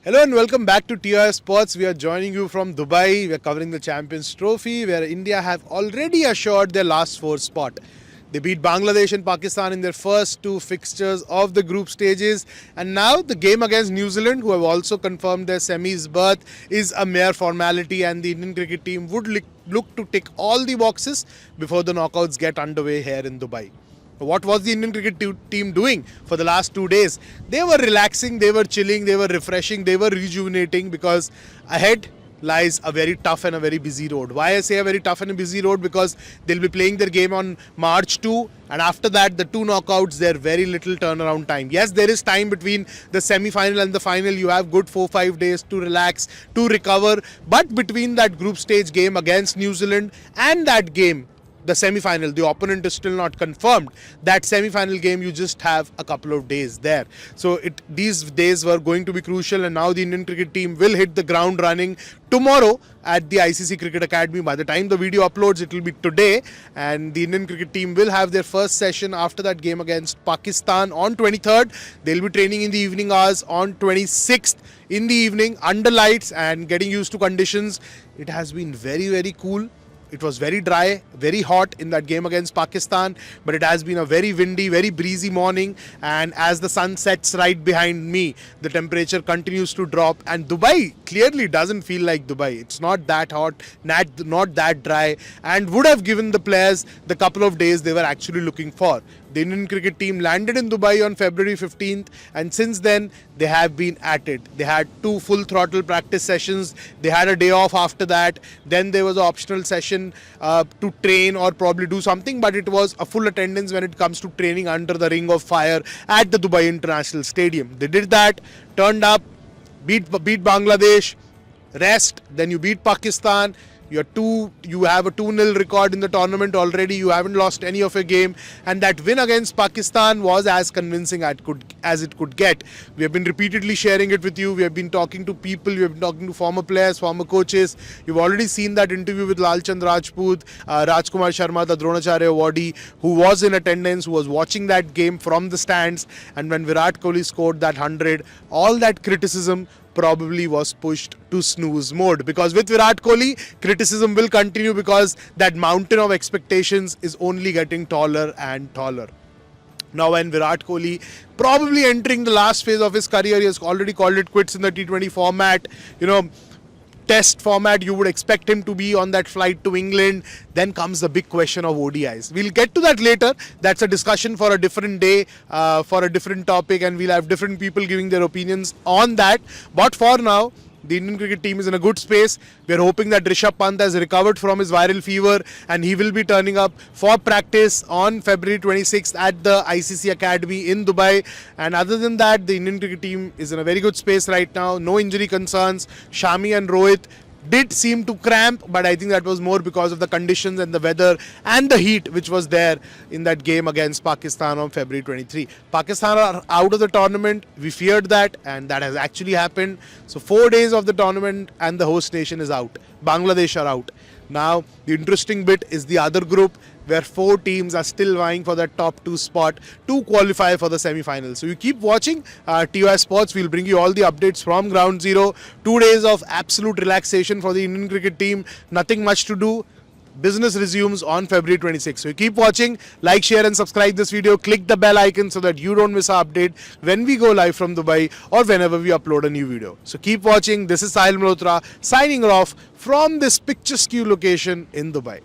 Hello and welcome back to TOS Sports. We are joining you from Dubai. We are covering the Champions Trophy where India have already assured their last four spot. They beat Bangladesh and Pakistan in their first two fixtures of the group stages, and now the game against New Zealand, who have also confirmed their semis berth, is a mere formality, and the Indian cricket team would look to tick all the boxes before the knockouts get underway here in Dubai. What was the Indian cricket team doing for the last 2 days? They were relaxing, they were chilling, they were refreshing, they were rejuvenating because ahead lies a very tough and a very busy road. Why I say a very tough and a busy road? Because they'll be playing their game on March 2, and after that the two knockouts, there very little turnaround time. Yes, there is time between the semi-final and the final. You have good 4-5 days to relax, to recover, but between that group stage game against New Zealand and that game, the semi-final, the opponent is still not confirmed. That semi-final game, you just have a couple of days there. So these days were going to be crucial, and now the Indian cricket team will hit the ground running tomorrow at the ICC Cricket Academy. By the time the video uploads, it will be today, and the Indian cricket team will have their first session after that game against Pakistan on 23rd. They'll be training in the evening hours on 26th in the evening under lights and getting used to conditions. It has been very, very cool. It was very dry, very hot in that game against Pakistan, but it has been a very windy, very breezy morning, and as the sun sets right behind me, the temperature continues to drop, and Dubai clearly doesn't feel like Dubai. It's not that hot, not that dry, and would have given the players the couple of days they were actually looking for. The Indian cricket team landed in Dubai on February 15th, and since then they have been at it. They had 2 full throttle practice sessions. They had a day off after that. Then there was an optional session to train or probably do something, but it was a full attendance when it comes to training under the ring of fire at the Dubai International Stadium. They did that, turned up, beat Bangladesh, rest, then you beat Pakistan. You have a 2-0 record in the tournament already. You haven't lost any of your game, and that win against Pakistan was as convincing as it could get. We have been repeatedly sharing it with you. We have been talking to people. We have been talking to former players, former coaches. You've already seen that interview with Lalchand Rajput, Rajkumar Sharma, the Dronacharya awardee, who was in attendance, who was watching that game from the stands. And when Virat Kohli scored that 100, all that criticism probably was pushed to snooze mode, because with Virat Kohli, criticism will continue because that mountain of expectations is only getting taller and taller. Now when Virat Kohli probably entering the last phase of his career, he has already called it quits in the T20 format, test format, you would expect him to be on that flight to England. Then comes the big question of ODIs. We'll get to that later. That's a discussion for a different day, for a different topic, and we'll have different people giving their opinions on that. But for now, the Indian cricket team is in a good space. We are hoping that Rishabh Pant has recovered from his viral fever, and he will be turning up for practice on February 26th at the ICC Academy in Dubai. And other than that, the Indian cricket team is in a very good space right now. No injury concerns. Shami and Rohit did seem to cramp, but I think that was more because of the conditions and the weather and the heat which was there in that game against Pakistan on February 23. Pakistan are out of the tournament. We feared that, and that has actually happened. So 4 days of the tournament and the host nation is out. Bangladesh are out. Now the interesting bit is the other group, where 4 teams are still vying for that top 2 spot to qualify for the semi-finals. So you keep watching TOS Sports. We'll bring you all the updates from Ground Zero. 2 days of absolute relaxation for the Indian cricket team. Nothing much to do. Business resumes on February 26th. So you keep watching, like, share and subscribe this video. Click the bell icon so that you don't miss our update when we go live from Dubai or whenever we upload a new video. So keep watching. This is Sahil Malhotra signing off from this picturesque location in Dubai.